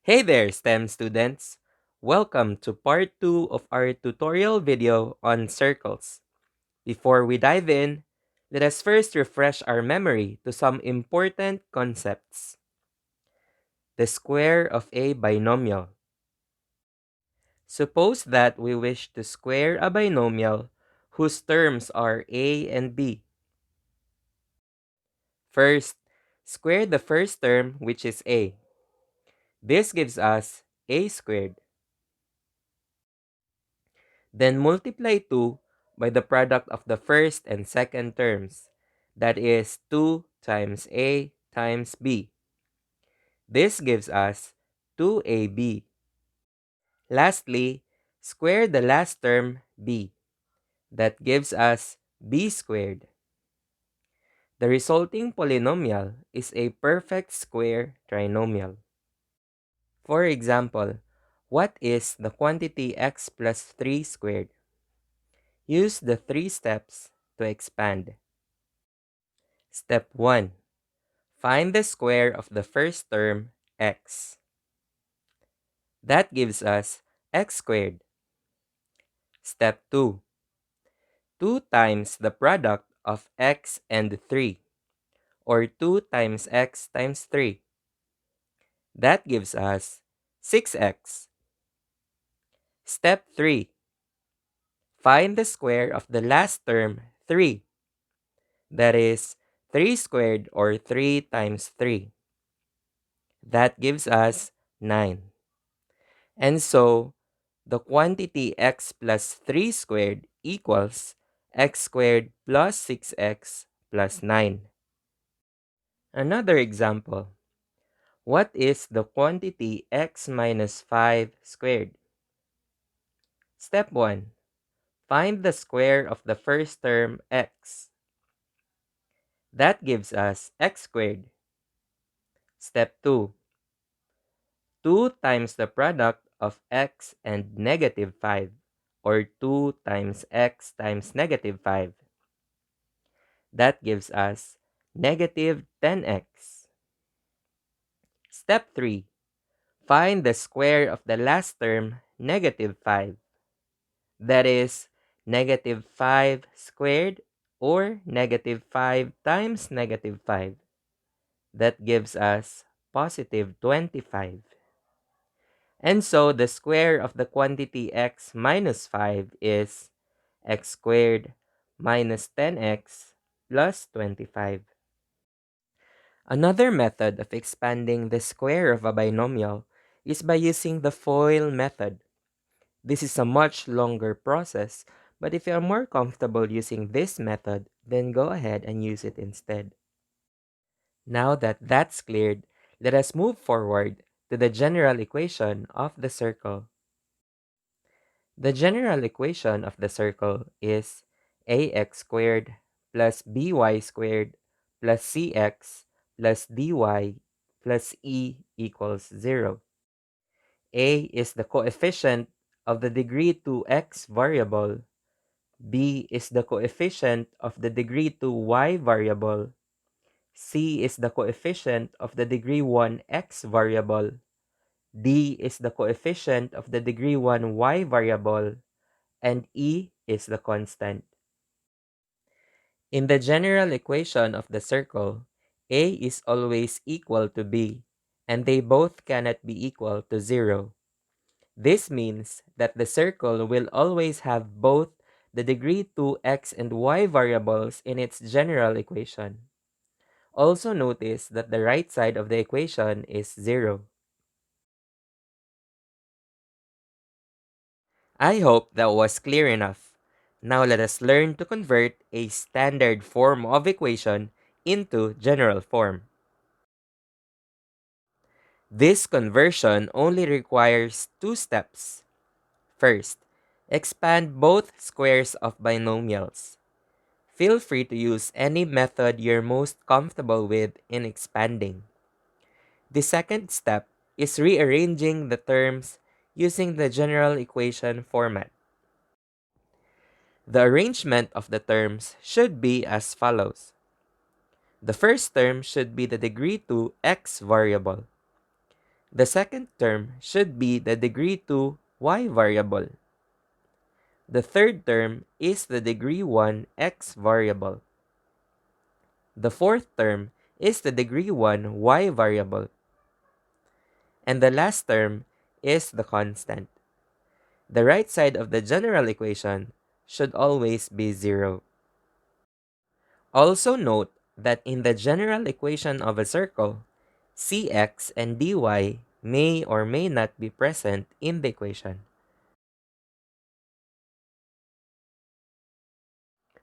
Hey there, STEM students! Welcome to part 2 of our tutorial video on circles. Before we dive in, let us first refresh our memory to some important concepts. The square of a binomial. Suppose that we wish to square a binomial whose terms are a and b. First, square the first term, which is a. This gives us a squared. Then multiply 2 by the product of the first and second terms. That is 2 times a times b. This gives us 2ab. Lastly, square the last term b. That gives us b squared. The resulting polynomial is a perfect square trinomial. For example, what is the quantity x plus 3 squared? Use the 3 steps to expand. Step 1. Find the square of the first term, x. That gives us x squared. Step 2. 2 times the product of x and 3, or 2 times x times 3. That gives us 6x. Step 3. Find the square of the last term, 3. That is 3 squared, or 3 times 3. That gives us 9. And so, the quantity x plus 3 squared equals x squared plus 6x plus 9. Another example. What is the quantity x minus 5 squared? Step 1. Find the square of the first term, x. That gives us x squared. Step 2. 2 times the product of x and negative 5, or 2 times x times negative 5. That gives us negative 10x. Step 3. Find the square of the last term, negative 5. That is negative 5 squared, or negative 5 times negative 5. That gives us positive 25. And so the square of the quantity x minus 5 is x squared minus 10x plus 25. Another method of expanding the square of a binomial is by using the FOIL method. This is a much longer process, but if you are more comfortable using this method, then go ahead and use it instead. Now that that's cleared, let us move forward to the general equation of the circle. The general equation of the circle is ax squared plus by squared plus cx plus dy plus e equals 0. A is the coefficient of the degree 2x variable. B is the coefficient of the degree 2y variable. C is the coefficient of the degree 1x variable. D is the coefficient of the degree 1y variable. And E is the constant. In the general equation of the circle, A is always equal to B, and they both cannot be equal to 0. This means that the circle will always have both the degree 2x and y variables in its general equation. Also notice that the right side of the equation is 0. I hope that was clear enough. Now let us learn to convert a standard form of equation into general form. This conversion only requires 2 steps. First, expand both squares of binomials. Feel free to use any method you're most comfortable with in expanding. The second step is rearranging the terms using the general equation format. The arrangement of the terms should be as follows. The first term should be the degree 2x variable. The second term should be the degree 2 y variable. The third term is the degree 1 x variable. The fourth term is the degree 1 y variable. And the last term is the constant. The right side of the general equation should always be 0. Also note that in the general equation of a circle, cx and dy may or may not be present in the equation.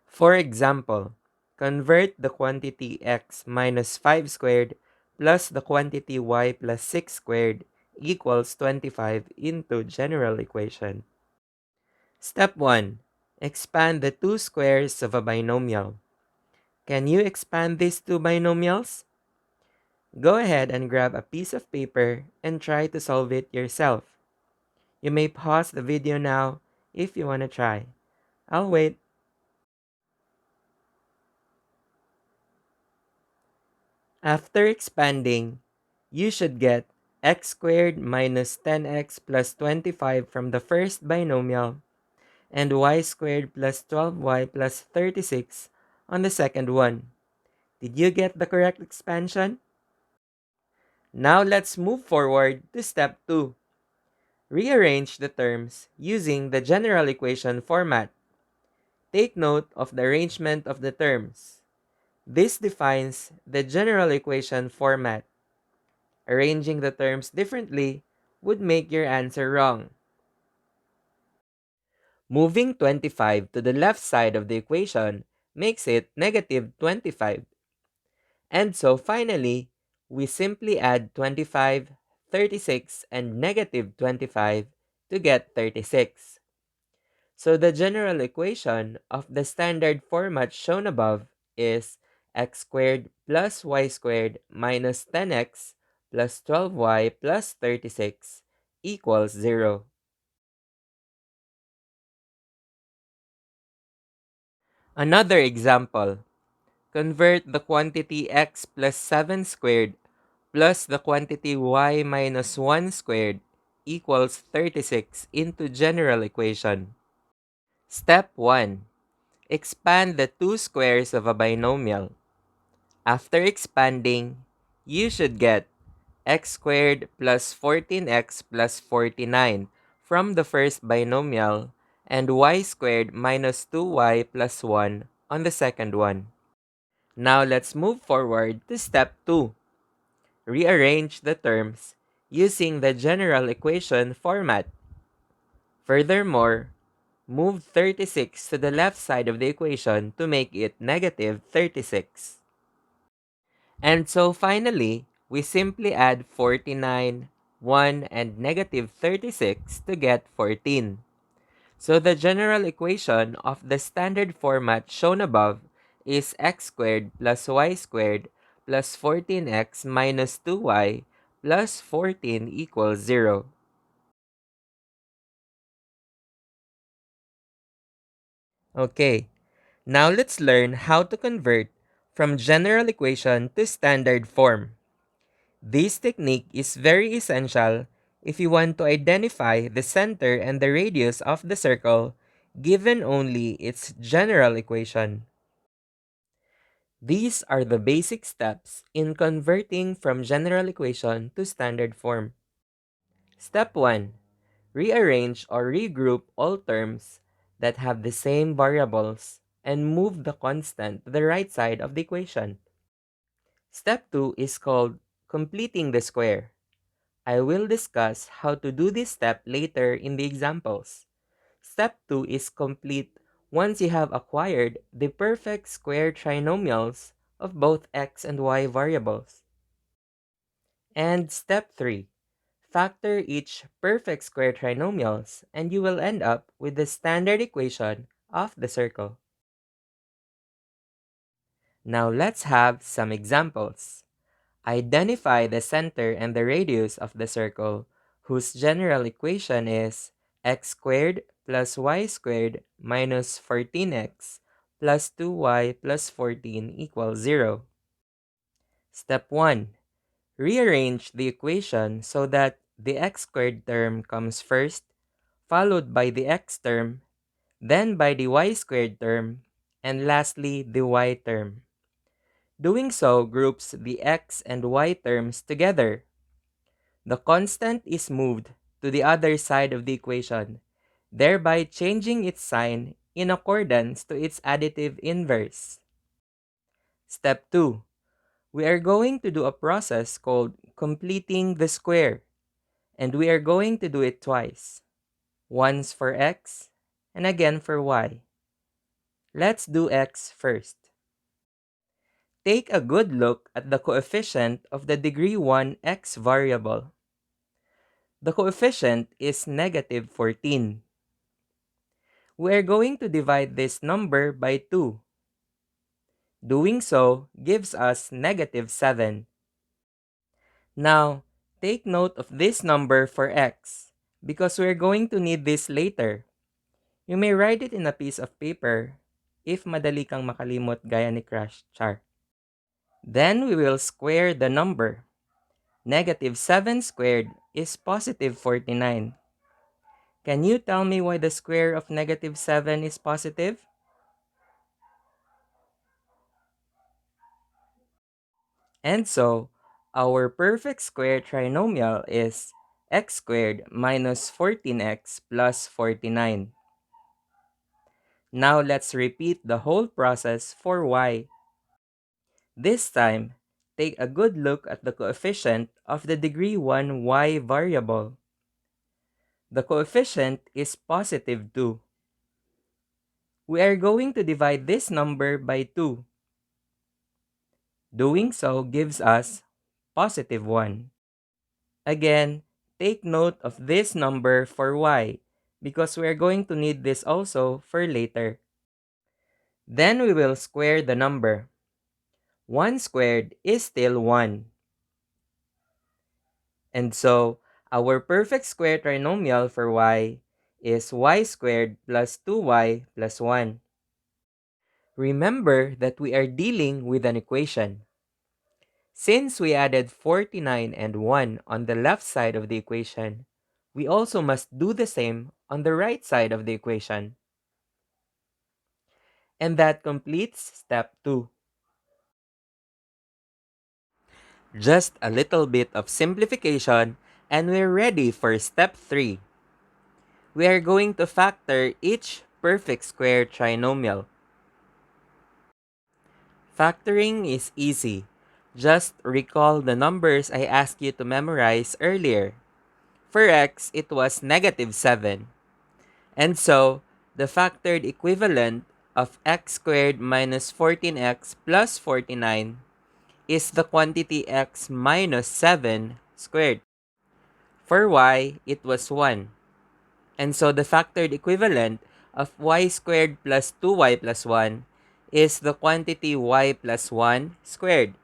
For example, convert the quantity x minus 5 squared plus the quantity y plus 6 squared equals 25 into general equation. Step 1. Expand the two squares of a binomial. Can you expand these two binomials? Go ahead and grab a piece of paper and try to solve it yourself. You may pause the video now if you want to try. I'll wait. After expanding, you should get x squared minus 10x plus 25 from the first binomial and y squared plus 12y plus 36 on the second one. Did you get the correct expansion? Now let's move forward to step 2. Rearrange the terms using the general equation format. Take note of the arrangement of the terms. This defines the general equation format. Arranging the terms differently would make your answer wrong. Moving 25 to the left side of the equation makes it negative 25. And so finally, we simply add 25, 36, and negative 25 to get 36. So the general equation of the standard format shown above is x squared plus y squared minus 10x plus 12y plus 36 equals 0. Another example. Convert the quantity x plus 7 squared plus the quantity y minus 1 squared equals 36 into general equation. Step 1. Expand the two squares of a binomial. After expanding, you should get x squared plus 14x plus 49 from the first binomial and y squared minus 2y plus 1 on the second one. Now let's move forward to step 2. Rearrange the terms using the general equation format. Furthermore, move 36 to the left side of the equation to make it negative 36. And so finally, we simply add 49, 1, and negative 36 to get 14. So the general equation of the standard format shown above is x squared plus y squared plus 14x minus 2y plus 14 equals 0. Okay, now let's learn how to convert from general equation to standard form. This technique is very essential if you want to identify the center and the radius of the circle given only its general equation. These are the basic steps in converting from general equation to standard form. Step 1. Rearrange or regroup all terms that have the same variables and move the constant to the right side of the equation. Step 2 is called completing the square. I will discuss how to do this step later in the examples. Step 2 is complete once you have acquired the perfect square trinomials of both x and y variables. And step 3, factor each perfect square trinomials and you will end up with the standard equation of the circle. Now let's have some examples. Identify the center and the radius of the circle whose general equation is x squared plus y squared minus 14x plus 2y plus 14 equals 0. Step 1. Rearrange the equation so that the x squared term comes first, followed by the x term, then by the y squared term, and lastly the y term. Doing so groups the x and y terms together. The constant is moved to the other side of the equation, thereby changing its sign in accordance to its additive inverse. Step 2. We are going to do a process called completing the square, and we are going to do it twice. Once for x, and again for y. Let's do x first. Take a good look at the coefficient of the degree 1 x variable. The coefficient is negative 14. We are going to divide this number by 2. Doing so gives us negative 7. Now, take note of this number for x, because we're going to need this later. You may write it in a piece of paper if madali kang makalimot gaya ni Crash Char. Then we will square the number. Negative 7 squared is positive 49. Can you tell me why the square of negative 7 is positive? And so, our perfect square trinomial is x squared minus 14x plus 49. Now let's repeat the whole process for y. This time, take a good look at the coefficient of the degree 1 y variable. The coefficient is positive 2. We are going to divide this number by 2. Doing so gives us positive 1. Again, take note of this number for y, because we are going to need this also for later. Then we will square the number. 1 squared is still 1. And so, our perfect square trinomial for y is y squared plus 2y plus 1. Remember that we are dealing with an equation. Since we added 49 and 1 on the left side of the equation, we also must do the same on the right side of the equation. And that completes step 2. Just a little bit of simplification and we're ready for step 3. We are going to factor each perfect square trinomial. Factoring is easy. Just recall the numbers I asked you to memorize earlier. For x, it was negative 7. And so, the factored equivalent of x squared minus 14x plus 49 is the quantity x minus 7 squared. For y, it was 1. And so the factored equivalent of y squared plus 2y plus 1 is the quantity y plus 1 squared.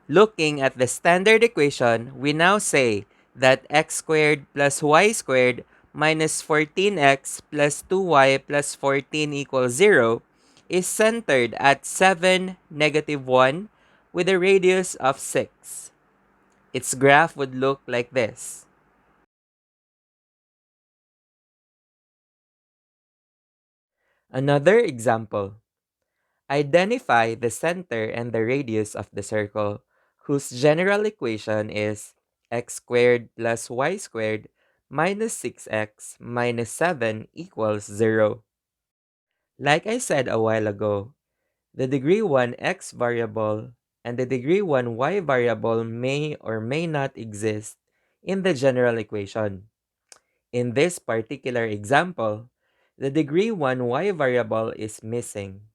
Looking at the standard equation, we now say that x squared plus y squared minus 14x plus 2y plus 14 equals 0 is centered at 7, negative 1 with a radius of 6. Its graph would look like this. Another example. Identify the center and the radius of the circle, whose general equation is x squared plus y squared minus 6x minus 7 equals 0. Like I said a while ago, the degree 1 x variable and the degree 1 y variable may or may not exist in the general equation. In this particular example, the degree 1 y variable is missing.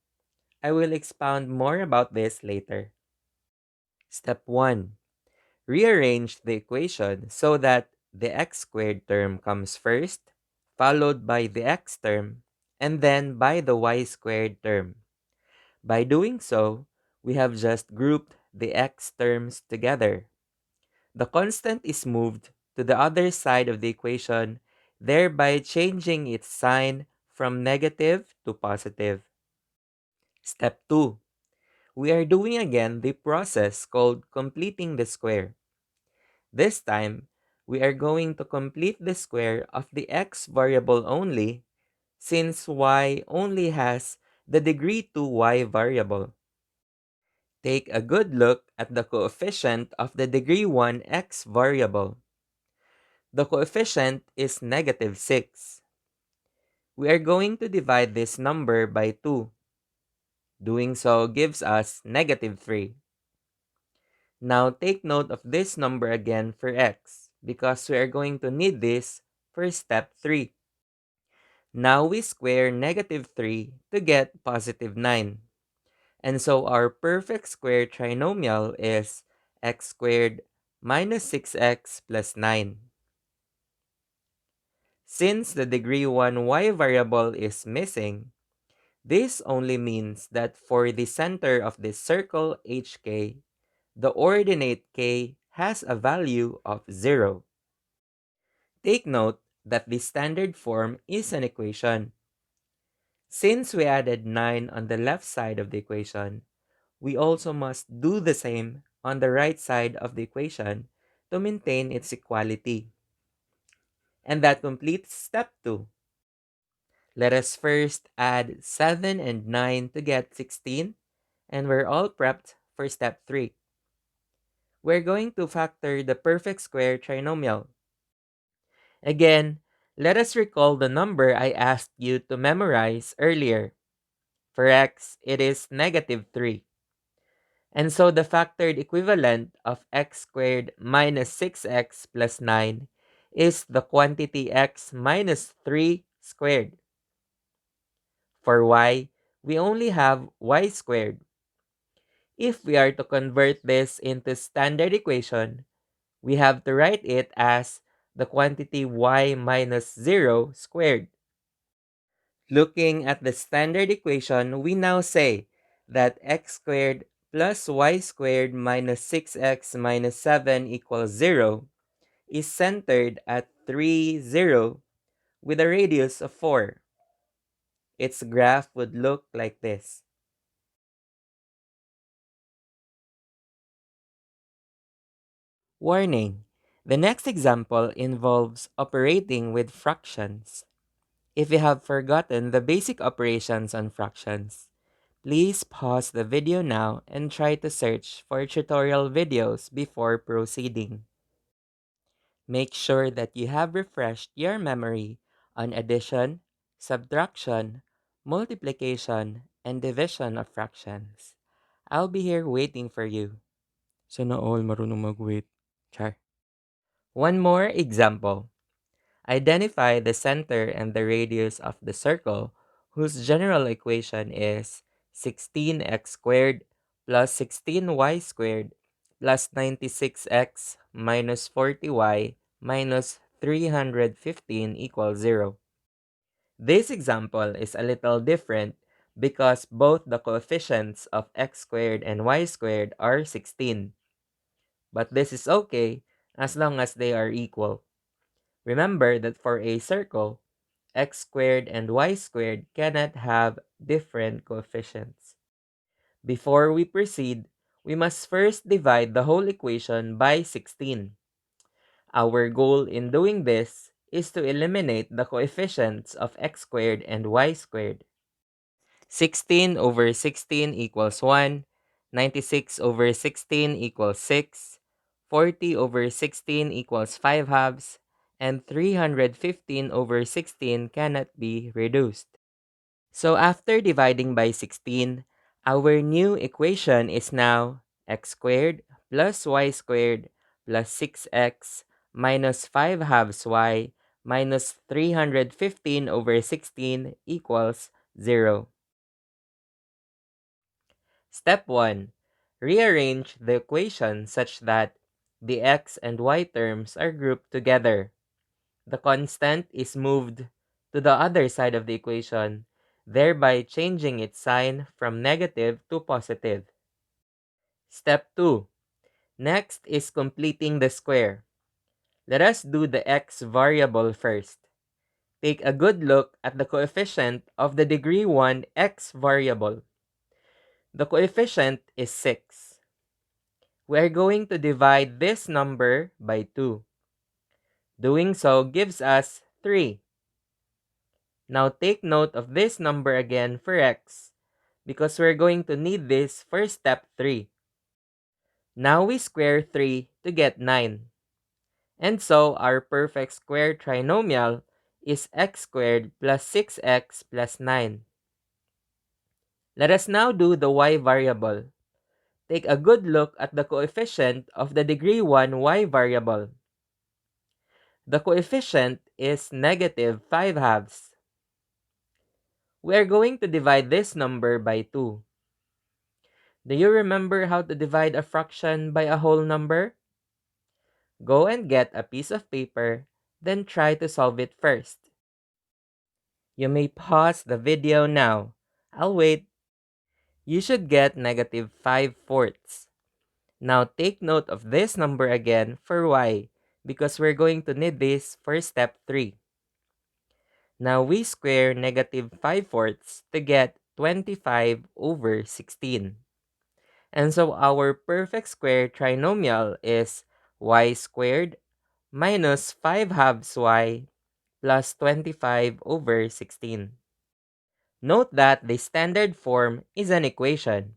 I will expound more about this later. Step 1. Rearrange the equation so that the x squared term comes first, followed by the x term, and then by the y squared term. By doing so, we have just grouped the x terms together. The constant is moved to the other side of the equation, thereby changing its sign from negative to positive. Step 2. We are doing again the process called completing the square. This time, we are going to complete the square of the x variable only, since y only has the degree 2y variable. Take a good look at the coefficient of the degree 1 x variable. The coefficient is negative 6. We are going to divide this number by 2. Doing so gives us negative 3. Now take note of this number again for x, because we are going to need this for step 3. Now we square negative 3 to get positive 9. And so our perfect square trinomial is x squared minus 6x plus 9. Since the degree 1 y variable is missing, this only means that for the center of this circle HK, the ordinate k has a value of 0. Take note that the standard form is an equation. Since we added 9 on the left side of the equation, we also must do the same on the right side of the equation to maintain its equality. And that completes step 2. Let us first add 7 and 9 to get 16, and we're all prepped for step 3. We're going to factor the perfect square trinomial. Again, let us recall the number I asked you to memorize earlier. For x, it is negative 3. And so the factored equivalent of x squared minus 6x plus 9 is the quantity x minus 3 squared. For y, we only have y squared. If we are to convert this into standard equation, we have to write it as the quantity y minus 0 squared. Looking at the standard equation, we now say that x squared plus y squared minus 6x minus 7 equals 0 is centered at 3, 0 with a radius of 4. Its graph would look like this. Warning: the next example involves operating with fractions. If you have forgotten the basic operations on fractions, please pause the video now and try to search for tutorial videos before proceeding. Make sure that you have refreshed your memory on addition, subtraction, multiplication, and division of fractions. I'll be here waiting for you. Sana all marunong mag-wait. Char. One more example. Identify the center and the radius of the circle whose general equation is 16x squared plus 16y squared plus 96x minus 40y minus 315 equals 0. This example is a little different because both the coefficients of x squared and y squared are 16. But this is okay as long as they are equal. Remember that for a circle, x squared and y squared cannot have different coefficients. Before we proceed, we must first divide the whole equation by 16. Our goal in doing this is to eliminate the coefficients of x squared and y squared. 16 over 16 equals 1, 96 over 16 equals 6, 40 over 16 equals 5 halves, and 315 over 16 cannot be reduced. So after dividing by 16, our new equation is now x squared plus y squared plus 6x minus 5 halves y minus 315 over 16 equals 0. Step 1. Rearrange the equation such that the x and y terms are grouped together. The constant is moved to the other side of the equation, thereby changing its sign from negative to positive. Step 2. Next is completing the square. Let us do the x variable first. Take a good look at the coefficient of the degree 1 x variable. The coefficient is 6. We are going to divide this number by 2. Doing so gives us 3. Now take note of this number again for x, because we're going to need this for step 3. Now we square 3 to get 9. And so our perfect square trinomial is x squared plus 6x plus 9. Let us now do the y variable. Take a good look at the coefficient of the degree 1 y variable. The coefficient is negative 5 halves. We are going to divide this number by 2. Do you remember how to divide a fraction by a whole number? Go and get a piece of paper, then try to solve it first. You may pause the video now. I'll wait. You should get negative 5/4. Now take note of this number again for y, because we're going to need this for step 3. Now we square negative 5/4 to get 25 over 16. And so our perfect square trinomial is y squared minus 5 halves y plus 25 over 16. Note that the standard form is an equation.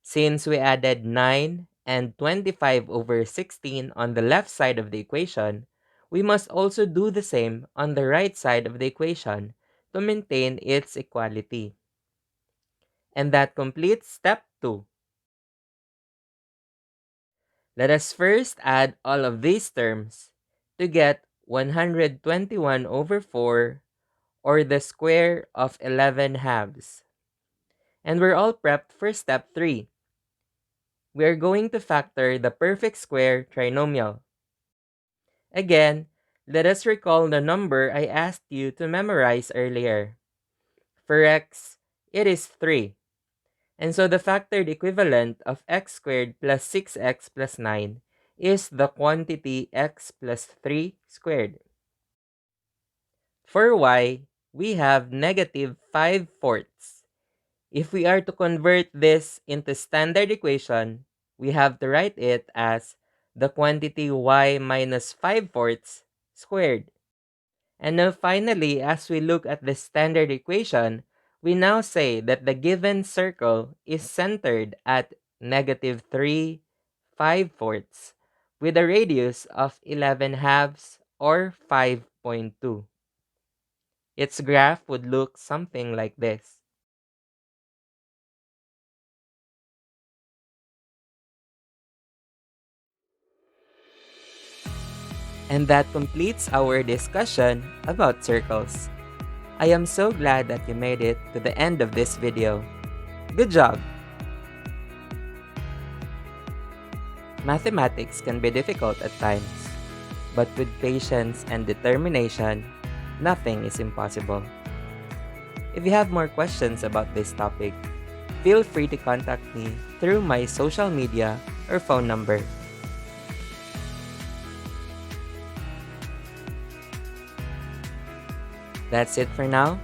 Since we added 9 and 25 over 16 on the left side of the equation, we must also do the same on the right side of the equation to maintain its equality. And that completes step 2. Let us first add all of these terms to get 121 over 4, or the square of 11 halves. And we're all prepped for step 3. We are going to factor the perfect square trinomial. Again, let us recall the number I asked you to memorize earlier. For x, it is 3. And so the factored equivalent of x squared plus 6x plus 9 is the quantity x plus 3 squared. For y, we have negative 5/4. If we are to convert this into standard equation, we have to write it as the quantity y minus 5/4 squared. And now finally, as we look at the standard equation, we now say that the given circle is centered at negative 3 5/4 with a radius of 11 halves or 5.2. Its graph would look something like this. And that completes our discussion about circles. I am so glad that you made it to the end of this video. Good job! Mathematics can be difficult at times, but with patience and determination, nothing is impossible. If you have more questions about this topic, feel free to contact me through my social media or phone number. That's it for now.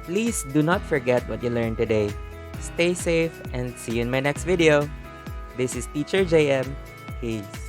Please do not forget what you learned today. Stay safe and see you in my next video. This is Teacher JM. Peace.